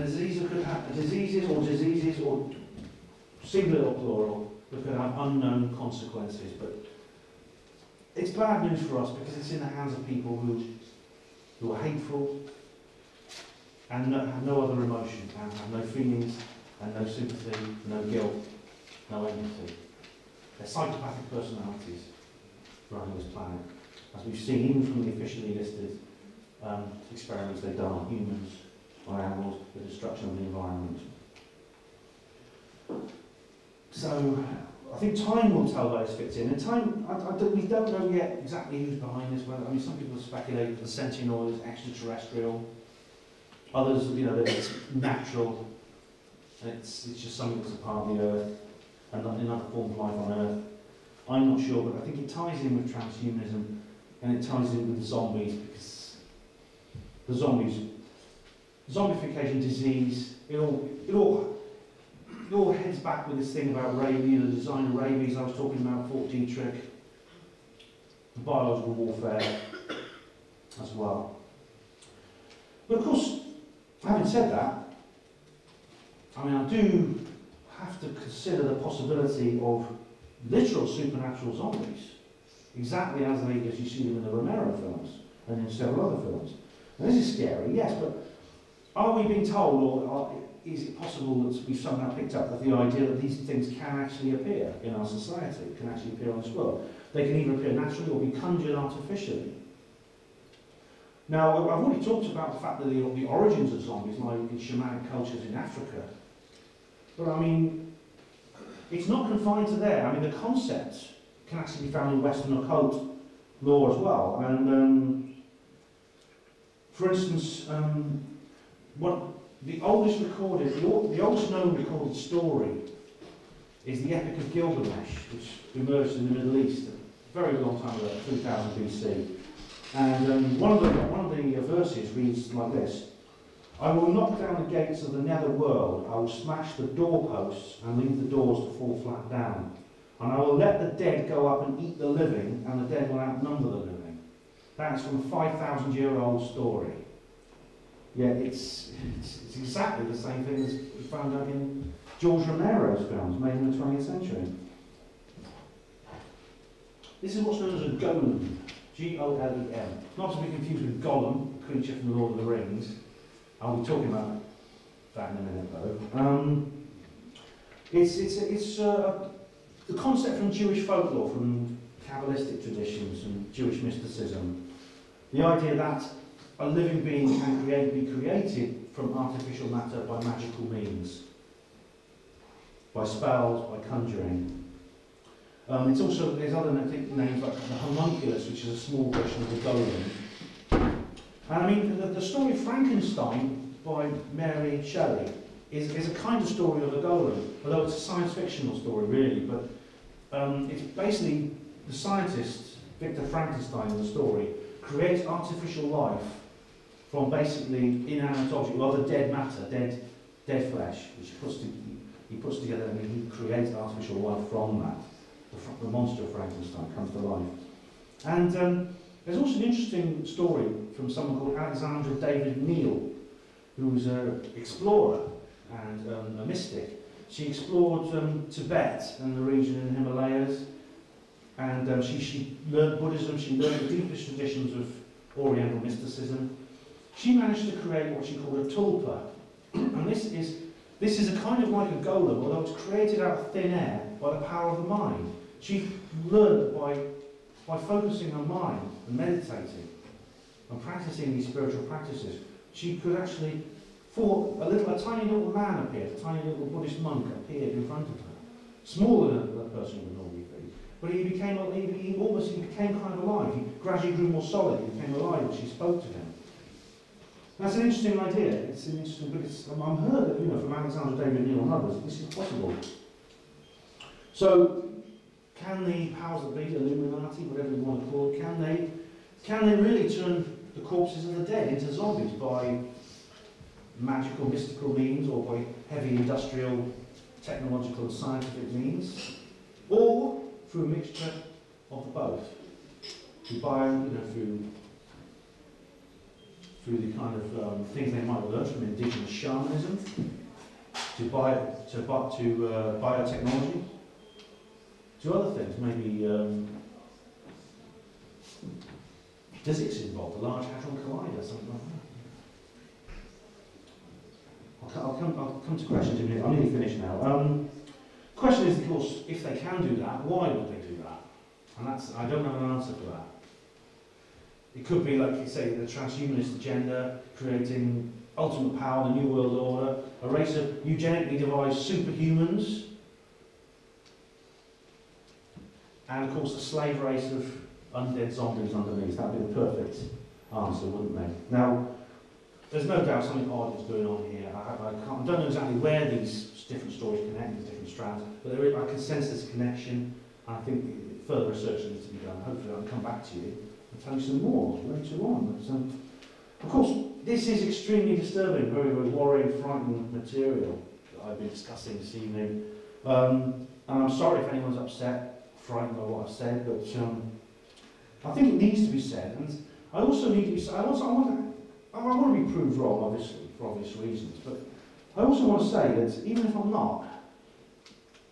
And diseases could have diseases or singular or plural that could have unknown consequences. But it's bad news for us because it's in the hands of people who are hateful and have no other emotion, and have no feelings and no sympathy, no guilt, no empathy. They're psychopathic personalities running this planet, as we've seen even from the officially listed experiments they've done on humans, on animals, the destruction of the environment. So I think time will tell where this fits in. And time, we don't know yet exactly who's behind this. Whether, I mean, some people speculate that the Sentinel is extraterrestrial. Others, that it's natural. And it's just something that's a part of the Earth and not another form of life on Earth. I'm not sure, but I think it ties in with transhumanism and it ties in with the zombies, because the zombification, disease, it all heads back with this thing about rabies, the design of rabies I was talking about, Fort Detrick, the biological warfare as well. But of course, having said that, I mean, I do have to consider the possibility of literal supernatural zombies, exactly as you see them in the Romero films and in several other films. And this is scary, yes, but are we being told, or is it possible that we've somehow picked up that the idea that these things can actually appear in our society, can actually appear on this world? They can either appear naturally or be conjured artificially. Now, I've already talked about the fact that the origins of zombies lie in shamanic cultures in Africa. But I mean, it's not confined to there. I mean, the concept can actually be found in Western occult law as well. And for instance, the oldest known recorded story is the Epic of Gilgamesh, which emerged in the Middle East a very long time ago, 3000 BC. And one of the verses reads like this: "I will knock down the gates of the nether world, I will smash the doorposts and leave the doors to fall flat down. And I will let the dead go up and eat the living, and the dead will outnumber the living." That's from a 5,000-year-old story. Yet it's exactly the same thing as we found out in George Romero's films made in the 20th century. This is what's known as a golem, G-O-L-E-M. Not to be confused with Gollum, the creature from the Lord of the Rings. I'll be talking about that in a minute, though. It's the concept from Jewish folklore, from Kabbalistic traditions and Jewish mysticism. The idea that a living being can be created from artificial matter by magical means, by spells, by conjuring. It's also, there's other names like the homunculus, which is a small version of the golem. And I mean, the story Frankenstein by Mary Shelley is a kind of story of a golem, although it's a science fictional story really, but it's basically the scientist, Victor Frankenstein in the story, creates artificial life from basically inanimate objects, rather dead matter, dead flesh, which he puts together and he creates artificial life from that. The monster of Frankenstein comes to life. And there's also an interesting story from someone called Alexandra David Neal, who was an explorer and a mystic. She explored Tibet and the region in the Himalayas, and she learned Buddhism, she learned the deepest traditions of Oriental mysticism. She managed to create what she called a tulpa, and this is a kind of like a golem, although it's created out of thin air by the power of the mind. She learned that by focusing her mind and meditating and practicing these spiritual practices, she could actually, a tiny little man appeared, a tiny little Buddhist monk appeared in front of her, smaller than a person would normally be. But he became kind of alive. He gradually grew more solid. He became alive as she spoke to him. That's an interesting idea. It's an interesting, but I've heard that, from Alexander David Neal and others, this is possible. So, can the powers that be, Illuminati, whatever you want to call it, can they really turn the corpses of the dead into zombies by magical, mystical means, or by heavy industrial, technological, and scientific means, or through a mixture of both? Through through the kind of things they might have learned from indigenous shamanism to biotechnology, to other things, maybe physics involved, a large hadron collider, something like that. I'll come to questions in a minute. I'm nearly finished now. Question is, of course, if they can do that, why would they do that? And I don't have an answer for that. It could be, like you say, the transhumanist agenda, creating ultimate power, the New World Order, a race of eugenically devised superhumans, and of course a slave race of undead zombies underneath. That would be the perfect answer, wouldn't they? Now, there's no doubt something odd is going on here. I don't know exactly where these different stories connect, these different strands, but I can sense there's a connection, and I think further research needs to be done. Hopefully I'll come back to you and tell you some more later on. But, of course, this is extremely disturbing, very, very worrying, frightening material that I've been discussing this evening. And I'm sorry if anyone's upset, frightened by what I've said, but I think it needs to be said. And I also need to be said, I want to be proved wrong, obviously, for obvious reasons, but I also want to say that even if I'm not,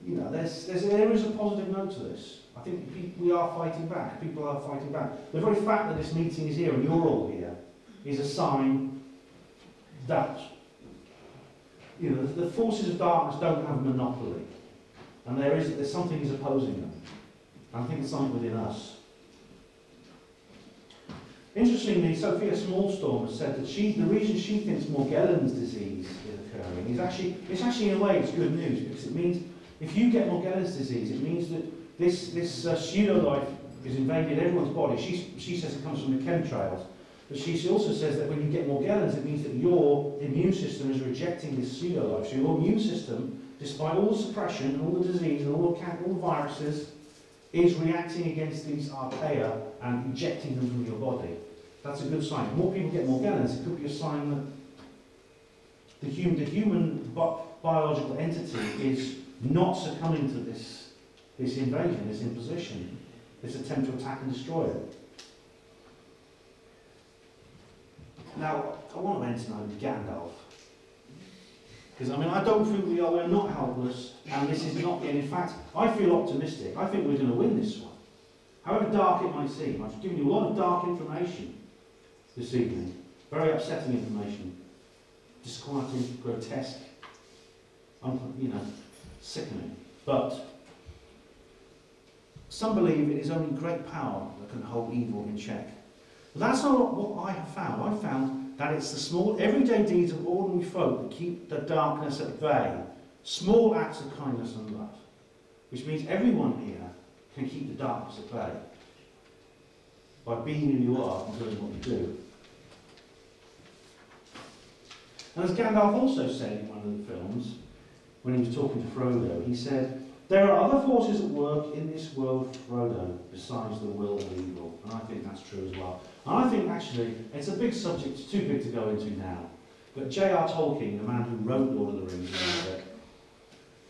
you know, there is a positive note to this. I think we are fighting back. People are fighting back. The very fact that this meeting is here and you're all here is a sign that, you know, the forces of darkness don't have a monopoly, and there's something is opposing them. And I think it's something within us. Interestingly, Sophia Smallstorm has said that the reason she thinks Morgellons disease is occurring is actually in a way it's good news, because it means if you get Morgellons disease, it means that this pseudo-life is invaded everyone's body. She says it comes from the chemtrails, but she also says that when you get Morgellons, it means that your immune system is rejecting this pseudo-life. So your immune system, despite all the suppression and all the disease and all the viruses, is reacting against these archaea and ejecting them from your body. That's a good sign. If more people get Morgellons, it could be a sign that the human biological entity is not succumbing to this invasion, this imposition, this attempt to attack and destroy it. Now, I want to end tonight with Gandalf. Because, I mean, I don't feel we're not helpless, and this is not the end. In fact, I feel optimistic. I think we're going to win this one. However dark it might seem. I've given you a lot of dark information this evening. Very upsetting information. Disquieting, grotesque, sickening. But some believe it is only great power that can hold evil in check. But that's not what I have found. I've found that it's the small, everyday deeds of ordinary folk that keep the darkness at bay. Small acts of kindness and love. Which means everyone here can keep the darkness at bay. By being who you are and doing what you do. And as Gandalf also said in one of the films, when he was talking to Frodo, he said, "There are other forces at work in this world, Frodo, besides the will of evil." And I think that's true as well. And I think actually, it's a big subject, it's too big to go into now. But J.R. Tolkien, the man who wrote Lord of the Rings,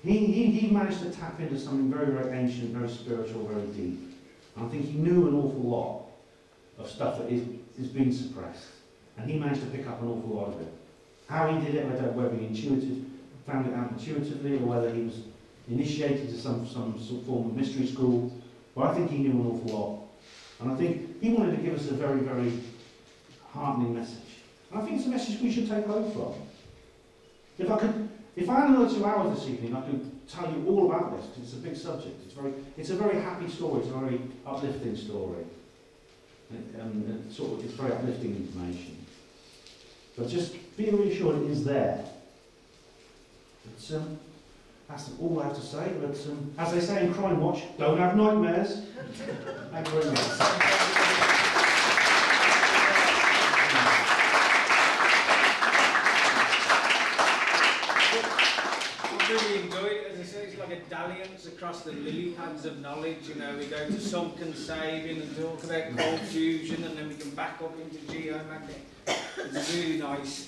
he managed to tap into something very, very ancient, very spiritual, very deep. And I think he knew an awful lot of stuff that is being suppressed. And he managed to pick up an awful lot of it. How he did it, I don't know whether he found it out intuitively, or whether he was initiated to some sort of form of mystery school, but I think he knew an awful lot. And I think he wanted to give us a very, very heartening message. And I think it's a message we should take home from. If I had another 2 hours this evening, I could tell you all about this, because it's a big subject. It's a very happy story, it's a very uplifting story. It's very uplifting information. But just be reassured it is there. That's all I have to say, but as they say in Crime Watch, don't have nightmares. Thank you very much. I really enjoy it. As I say, it's like a dalliance across the lily pads of knowledge. You know, we go to sunken saving and talk about cold fusion, and then we can back up into geomagnetic. It's a really nice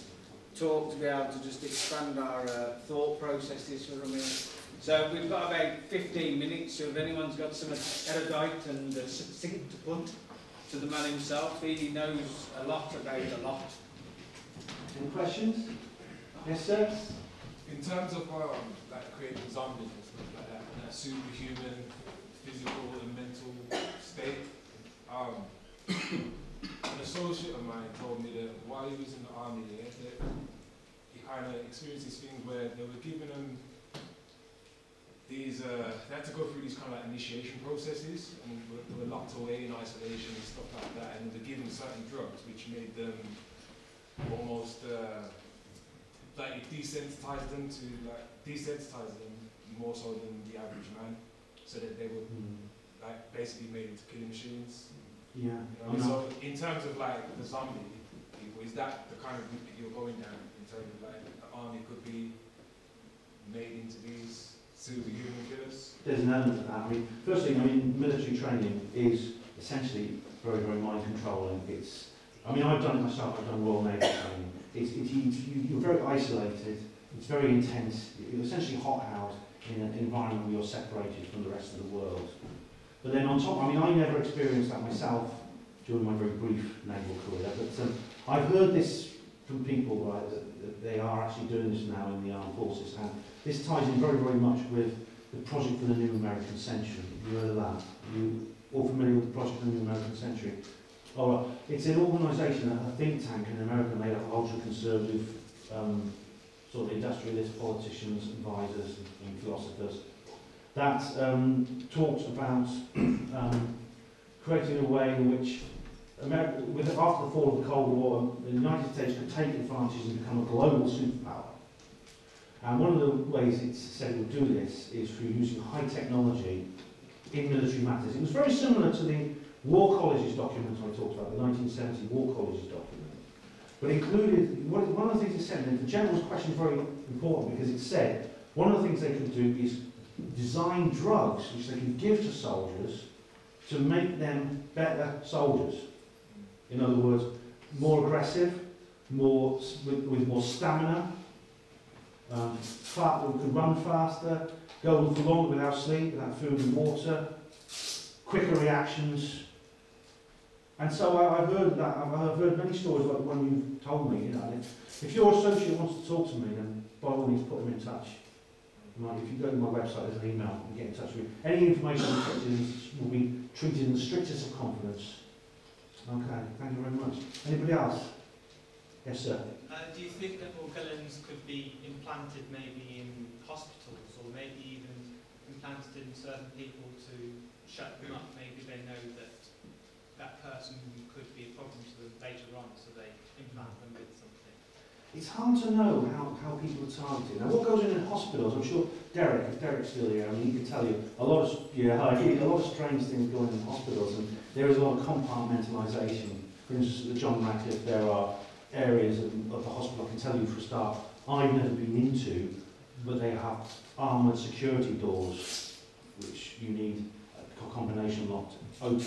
talk to be able to just expand our thought processes for a minute. So we've got about 15 minutes, so if anyone's got some erudite and succinct to put to the man himself, he knows a lot about a lot. Any questions? Yes, sir? In terms of like creating zombies and stuff like that, that superhuman physical and mental state, an associate of mine told me that while he was in the army, he kind of experienced these things where they were giving him these, they had to go through these kind of like initiation processes, and they were locked away in isolation and stuff like that, and they were given certain drugs which made them almost like it desensitized them more so than the average man, so that they were like basically made into killing machines. Yeah. You know, so in terms of like the zombie people, is that the kind of route that you're going down in terms of like the army could be made into these superhuman killers? There's an element of that. I mean, first thing, I mean, military training is essentially very, very mind controlling. It's, I mean, I've done it myself. I've done Royal Navy training. You're very isolated. It's very intense. You're essentially hot-housed in an environment where you're separated from the rest of the world. But then on top, I mean, I never experienced that myself during my very brief naval career, but I've heard this from people, right, that they are actually doing this now in the armed forces, and this ties in very, very much with the Project for the New American Century. You heard of that? You all familiar with the Project for the New American Century? Oh, right. It's an organisation, a think tank in America made up of ultra-conservative sort of industrialists, politicians, advisors and philosophers that talks about creating a way in which America, after the fall of the Cold War, the United States could take advantage and become a global superpower. And one of the ways it's said will do this is through using high technology in military matters. It was very similar to the War Colleges document I talked about, the 1970 War Colleges document. But included, one of the things it said, and the general's question is very important because it said, one of the things they could do is design drugs which they can give to soldiers to make them better soldiers. In other words, more aggressive, with more stamina, can run faster, go for longer without sleep, without food and water, quicker reactions. And so I've heard that. I've heard many stories like the one you told me. You know, if your associate wants to talk to me, then by all means put them in touch. If you go to my website, there's an email and get in touch with me. Any information will be treated in the strictest of confidence. Okay, thank you very much. Anybody else? Yes, sir. Do you think that Morgellons could be implanted maybe in hospitals, or maybe even implanted in certain people to shut them up? Maybe they know that that person could be a problem to them later on, so they implant them with something. It's hard to know how people are targeted. Now, what goes in hospitals, I'm sure Derek, if Derek's still here, I mean, he can tell you a lot of strange things going in hospitals, and there is a lot of compartmentalisation. For instance, at the John Radcliffe, there are areas of the hospital, I can tell you for a start, I've never been into, but they have armoured security doors, which you need a combination lock to open.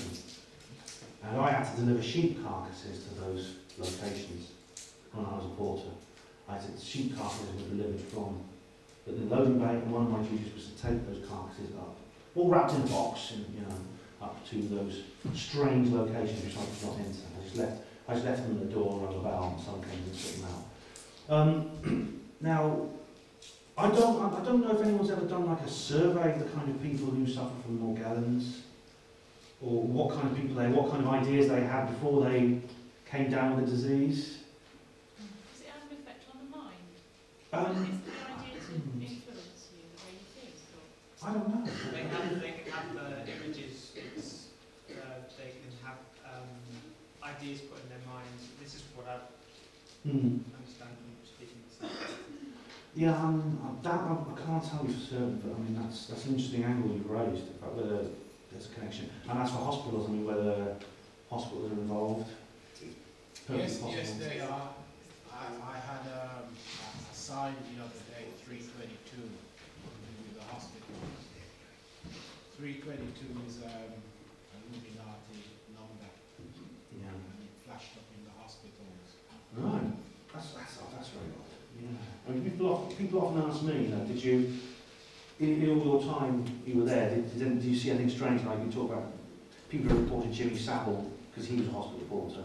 And I had to deliver sheep carcasses to those locations when I was a porter. I said sheep carcasses were delivered from the loading bay, and one of my duties was to take those carcasses up, all wrapped in a box, and up to those strange locations which I could not enter. I just left them at the door and rang a bell, and someone came and took them out. Now, I don't know if anyone's ever done like a survey of the kind of people who suffer from Morgellons, or what kind of people what kind of ideas they had before they came down with the disease. Does it have an effect on the mind? Is the idea to influence you the way you think? Or? I don't know. They can have images. They can have ideas put in their minds. This is what I understand from speaking to them. Yeah, I can't tell you for certain, but I mean that's an interesting angle you've raised about whether there's a connection. And as for hospitals, I mean whether hospitals are involved. Yes, they are. I had assigned the other day 322 with the hospital. 322 is a Illuminati number. Yeah. And it flashed up in the hospitals. Right. That's very odd. Yeah. I mean, people often ask me, did you, in all your time you were there, did you see anything strange? Like you talk about people who reported Jimmy Savile, because he was a hospital porter,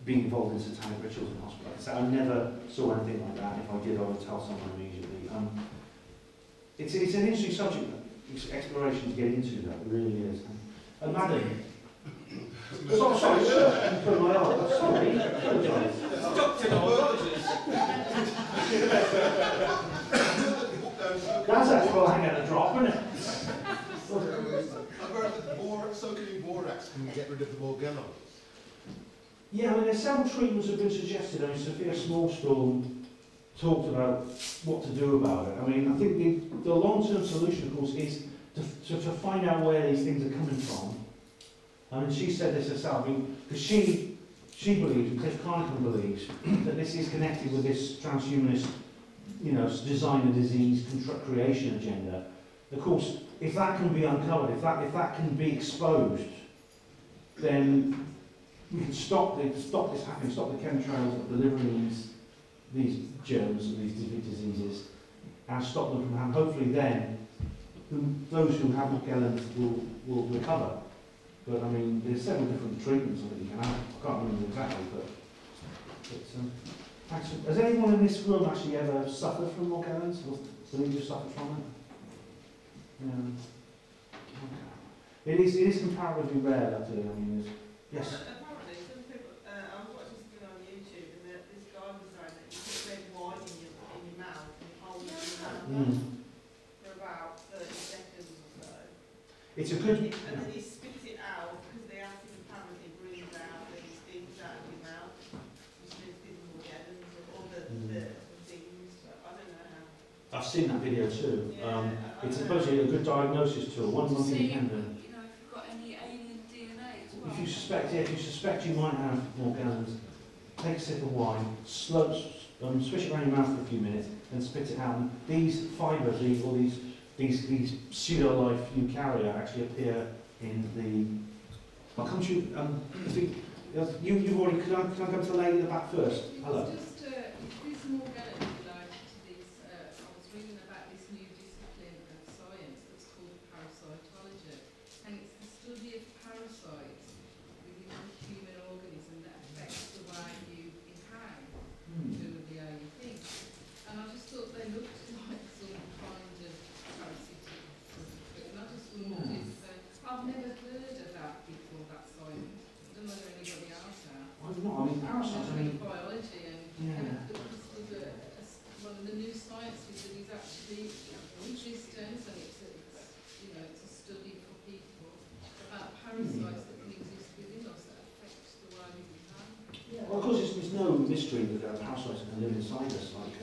being involved in satanic rituals in hospital. I never saw anything like that. If I did, I would tell someone immediately. It's an interesting subject, exploration to get into, though. It really is. And Madam, sorry, you put my arm. Sorry, apologise. Dr. Rogers. That's actually hang out a drop, isn't it? I've heard that soaking in borax can get rid of the Morgellons. Yeah, I mean, there's several treatments have been suggested. I mean, Sophia Smallstorm talked about what to do about it. I mean, I think the long-term solution, of course, is to find out where these things are coming from. I mean, she said this herself, because she believes, and Cliff Carnicom believes, that this is connected with this transhumanist, design and disease creation agenda. Of course, if that can be uncovered, if that can be exposed, then we can stop this happening, stop the chemtrails delivering these germs and these diseases, and stop them from happening. Hopefully then, those who have Morgellons will recover. But I mean, there's several different treatments that you can have. I can't remember exactly, but actually, has anyone in this room actually ever suffered from Morgellons? Or believe you've suffered from it? Yeah. Okay. It is comparatively rare, actually. I mean, yes. Apparently, some people, I was watching something on YouTube, and this guy was saying that you put red wine in your mouth and hold it in your mouth for about 30 seconds or so. It's a good. And then you spit it out, because the acid apparently brings out these things out of your mouth, which means people will get them, or the things, but I don't know how. I've seen that video too. Yeah, It's supposedly a good diagnosis tool. One month independent. If you've got any alien DNA as well. If you suspect you might have Morgellons, take a sip of wine, swish it around your mouth for a few minutes, and spit it out. And these fibres, these pseudo-life eukarya actually appear in the. I'll come to you. You've already. Can I go to the lady at the back first? Hello. Just this Morgellons related to this. I was reading about this new discipline of science that's called parasitology, and it's the study of parasites within the human organism that affects the way you behave, presumably how you think. And I just thought they looked like some kind of parasitic, and I just wondered if I've never heard of that before, that science. I don't know whether anybody else has. I'm not. I mean, parasites. I mean, Biology and one of the new sciences that is actually resistant, and it's a study for people about parasites that can exist within us that affect the way we behave. well, of course, it's no mystery that there are parasites that can live inside us, like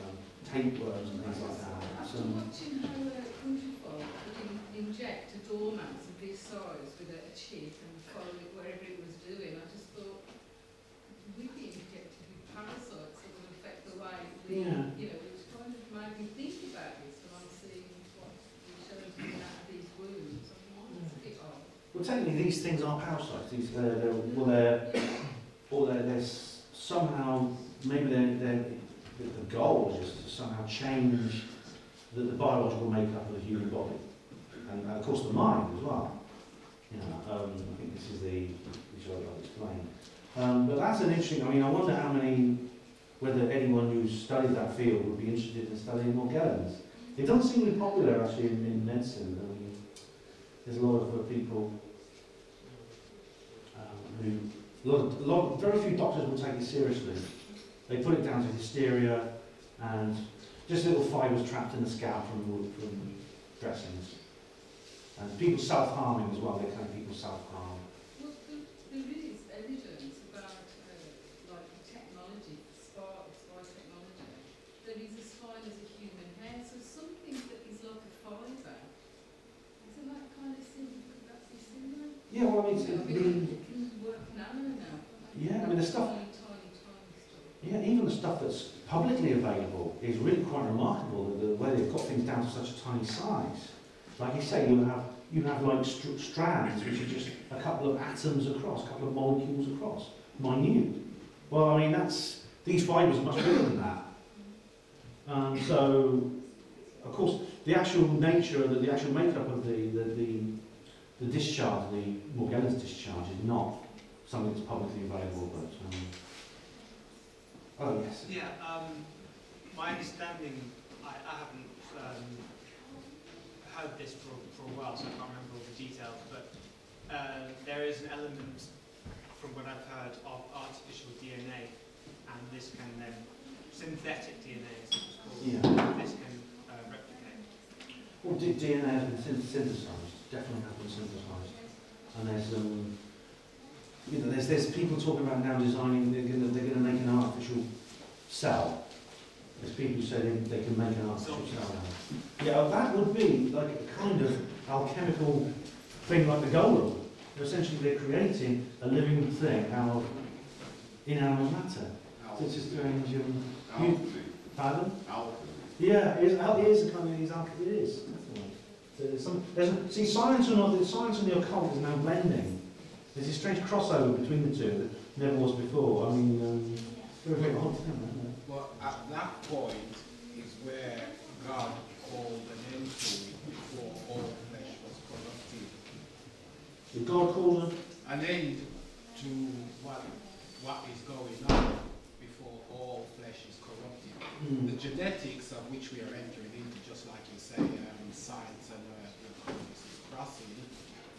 tapeworms and things like that. After watching how country folk would inject a dormouse of this size with a chip and follow it wherever it was doing, I just thought, we'd be injected with parasites that would affect the way we, which kind of made me think about this when I'm seeing what we're showing coming out of these wounds. I mean, it's a bit odd. Well, technically, these things are parasites. They're somehow, maybe the goal is just to somehow change the biological makeup of the human body, and of course the mind as well. I think this is which I'll explain. But that's an interesting. I mean, I wonder whether anyone who's studied that field would be interested in studying Morgellons. It doesn't seem to be popular actually in medicine. I mean, there's a lot of people very few doctors will take it seriously. They put it down to hysteria and just little fibres trapped in the scalp from dressings. And people self-harming as well. They kind of people self-harm. Well, there is evidence about like the technology, spy technology, that is as fine as a human hair. So something that is like a fibre. Isn't that kind of similar? That's similar. Yeah, well, I mean, it can work nano now. Yeah, I mean the stuff. Tiny stuff. Yeah, even the stuff that's publicly available is really quite remarkable. The way they've got things down to such a tiny size. Like you say, you have like strands which are just a couple of atoms across, a couple of molecules across, minute. Well, I mean these fibres are much bigger than that. So, of course, the actual nature, the actual makeup of the discharge, the Morgellons discharge, is not something that's publicly available. But Oh, yes. Yeah, my understanding, I haven't heard this for a while, so I can't remember all the details, but there is an element, from what I've heard, of artificial DNA, and this can then, synthetic DNA is what it's called, this can replicate. Well, DNA has been synthesised, definitely has been synthesised. And there's people talking about now designing, they're going to make an artificial cell. There's people who say they can make an artificial cell now. Yeah, that would be like a kind of alchemical thing like the golem. Essentially, they're creating a living thing out of inanimate matter. So it's just strange. Pardon? Alchemy. Yeah, it is a kind of, it is. See, science and the occult is now blending. There's a strange crossover between the two that never was before. I mean, they're a bit odd, isn't it? Well, at that point is where God called an end to it before all flesh was corrupted. Did God call An end to what is going on before all flesh is corrupted. The genetics of which we are entering into, just like you say, science and economics is crossing.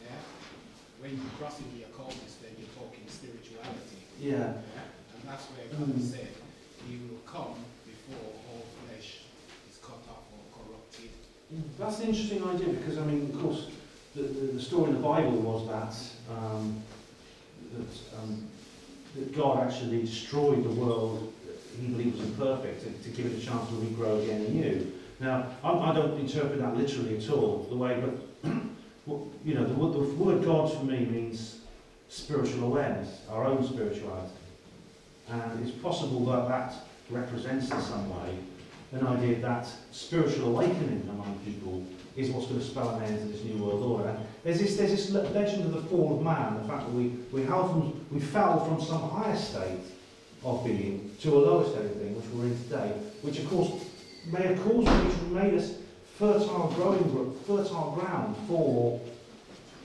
Yeah. When you're crossing the occultist, then you're talking spirituality. Yeah. And that's where God said He will come before all flesh is cut off or corrupted. That's an interesting idea because, I mean, of course, the story in the Bible was that that God actually destroyed the world He believed was imperfect to give it a chance to regrow again anew. Now, I don't interpret that literally at all, the way, but you know, the word God for me means spiritual awareness, our own spirituality. And it's possible that that represents in some way an idea that spiritual awakening among people is what's going to spell an end to this new world order. And there's this legend of the fall of man, the fact that we fell from some higher state of being to a lower state of being, which we're in today, which of course may have caused, which made us fertile ground for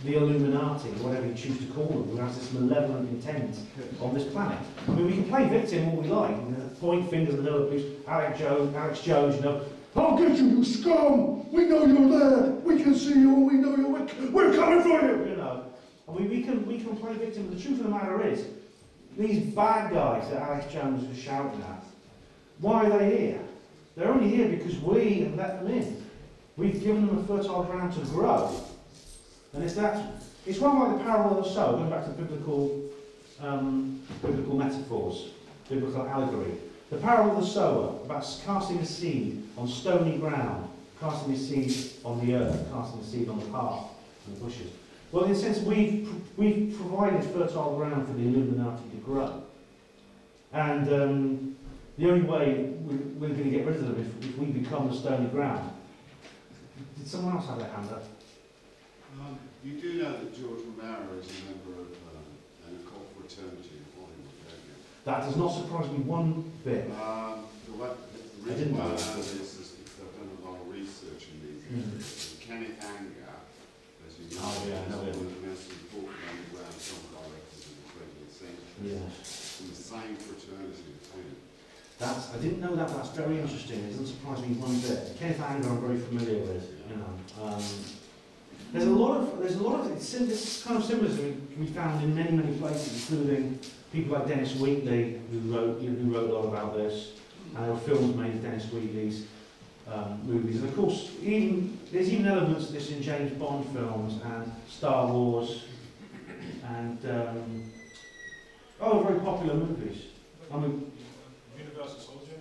the Illuminati, or whatever you choose to call them, who has this malevolent intent on this planet. I mean, we can play victim all we like, you know, point fingers at the police, Alex Jones, you know, I'll get you, you scum! We know you're there! We can see you, we know you're we're coming for you! You know. I mean, we can play victim, but the truth of the matter is, these bad guys that Alex Jones was shouting at, why are they here? They're only here because we have let them in. We've given them a fertile ground to grow. And it's one like the parable of the sower, going back to biblical metaphors, biblical allegory. The parable of the sower, about casting a seed on stony ground, casting a seed on the earth, casting a seed on the path and the bushes. Well, in a sense, we've provided fertile ground for the Illuminati to grow. And the only way we're going to get rid of them if we become the stony ground. Did someone else have their hand up? You do know that George Romero is a member of an occult fraternity in Hollywood, don't you? That does not surprise me one bit. The reason why I know this is because I've done a lot of research in these areas. Kenneth Anger, as you know, is one of the most important underground film directors in the 20th century. Yes. In the same fraternity as him. I didn't know that. That's very interesting. It doesn't surprise me one bit. Kenneth Anger, I'm very familiar with. You know, there's a lot of this kind of symbolism can be found in many places, including people like Dennis Wheatley, who wrote a lot about this. And there were films made of Dennis Wheatley's movies, and of course, there's even elements of this in James Bond films and Star Wars, and very popular movies. I mean, Universal Soldier?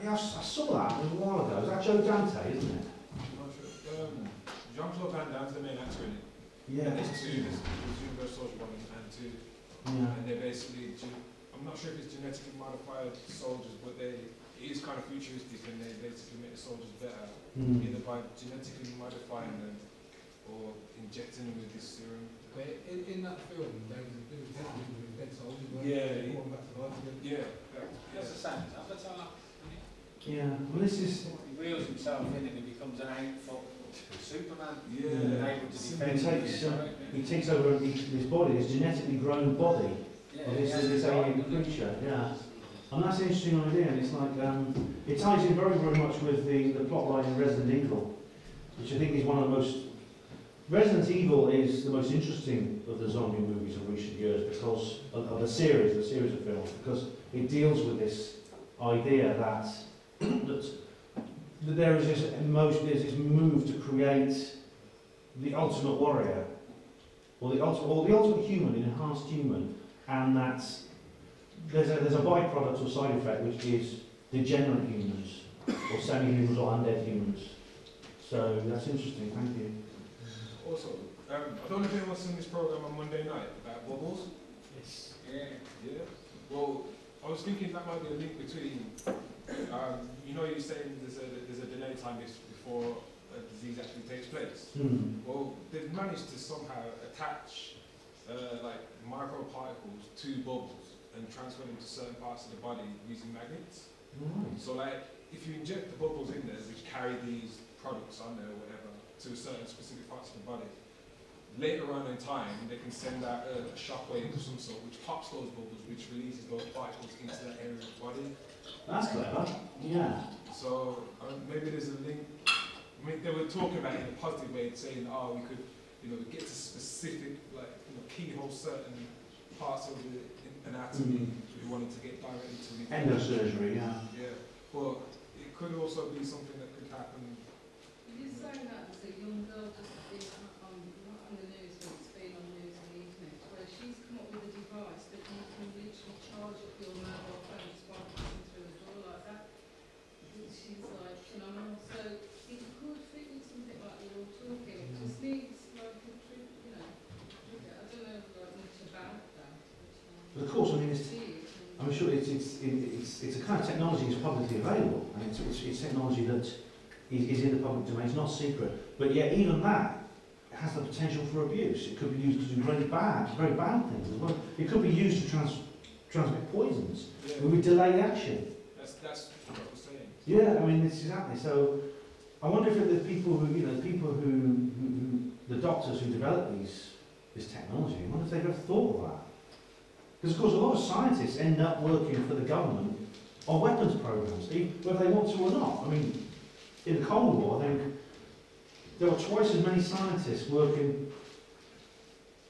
Yeah, I saw that a while ago. Is that Joe Dante, isn't it? Jean-Claude Van Damme's the main actor in it. Yeah. There's two. There's Universal Soldier 1 and 2. Yeah. And they're basically, I'm not sure if it's genetically modified soldiers, but it is kind of futuristic, and they basically make the soldiers better, either by genetically modifying them or injecting them with this serum. But in that film, there was definitely dead soldiers. Yeah. Yeah. That's the same as Avatar. Yeah. Well, this is. He wheels himself in and he becomes an 8-foot Superman. Yeah. Able to defend He takes over his body, his genetically grown body. Yeah, of this alien creature. Yeah. And that's an interesting idea, and it's like, it ties in very, very much with the plot line in Resident Evil, which I think is one of the most... Resident Evil is the most interesting of the zombie movies of recent years because of the series of films, because it deals with this idea that, that there is this emotion, there's this move to create the ultimate warrior, or the ultimate human, an enhanced human, and that there's a byproduct or side effect which is degenerate humans, or semi-humans, or undead humans. So that's interesting. Thank you. Also, I don't know if anyone's seen this program on Monday night about bubbles. Yes. Yeah. Yeah. Well, I was thinking that might be a link between. You know, you're saying there's a delay time before a disease actually takes place. Well, they've managed to somehow attach like microparticles to bubbles and transfer them to certain parts of the body using magnets. So, like, if you inject the bubbles in there, which carry these products on there or whatever, to certain specific parts of the body, later on in time, they can send out a shockwave of some sort, which pops those bubbles, which releases those particles into that area of the body. That's clever. Yeah. So maybe there's a link. I mean, they were talking about it in a positive way, saying, "Oh, we could, get to specific, like, keyhole certain parts of the anatomy we wanted to get directly to." Endosurgery, yeah. Yeah, but it could also be something that could happen. You're saying that there's a young girl just been not on the news, but it's been on the news in the evening, where she's come up with a device that you can literally charge up your mobile phone just by passing through a door like that. She's like phenomenal. So it could fit with something like you're talking. It just needs like a trip, I don't know like much about that. But of course, I mean, I'm sure it's a kind of technology that's publicly available, and it's technology that is in the public domain. It's not secret, but yet even that has the potential for abuse. It could be used to do very bad things as well. It could be used to transmit poisons. Yeah. We would delay action. That's what I was saying. Yeah, I mean, it's exactly. So I wonder if the people who the doctors who develop this technology, I wonder if they've ever thought of that. Because, of course, a lot of scientists end up working for the government on weapons programs, whether they want to or not. I mean, in the Cold War, I think there were twice as many scientists working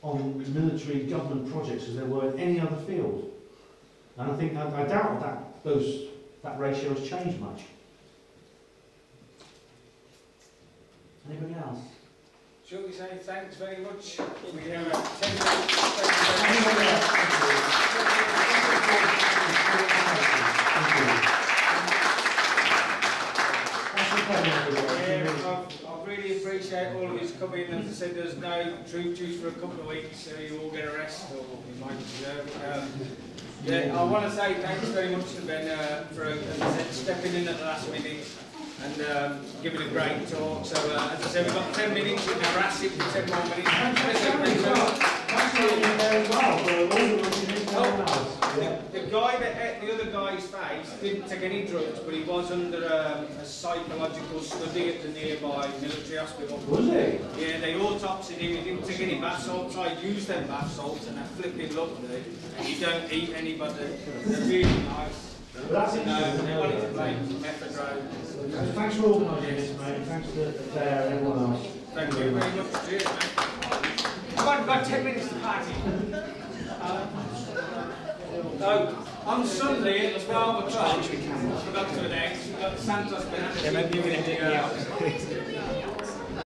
on military government projects as there were in any other field. And I think I doubt that ratio has changed much. Anybody else? Shall we say thanks very much? We have 10 minutes. Thank I really appreciate all of his coming. As I said, there's no Truthjuice for a couple of weeks, so you all get a rest, or you might deserve it. I want to say thanks very much to Ben for, as I said, stepping in at the last minute and giving a great talk. So, as I said, we've got 10 minutes, we can harass it for 10 more minutes. Thanks for being there as well. The guy that ate the other guy's face didn't take any drugs, but he was under a psychological study at the nearby military hospital. Was he? Yeah, they autopsied him. He didn't take any bath salts. I used them bath salts, and they're flipping lovely. And you don't eat anybody. They're really nice. But that's interesting. They wanted to play methadone. Thanks for organising this, mate. Thanks to Claire and everyone else. Thank you very much. Cheers, mate. I've got 10 minutes to party. On Sunday at 12 o'clock, I forgot to announce, we've got Santos Bernardo.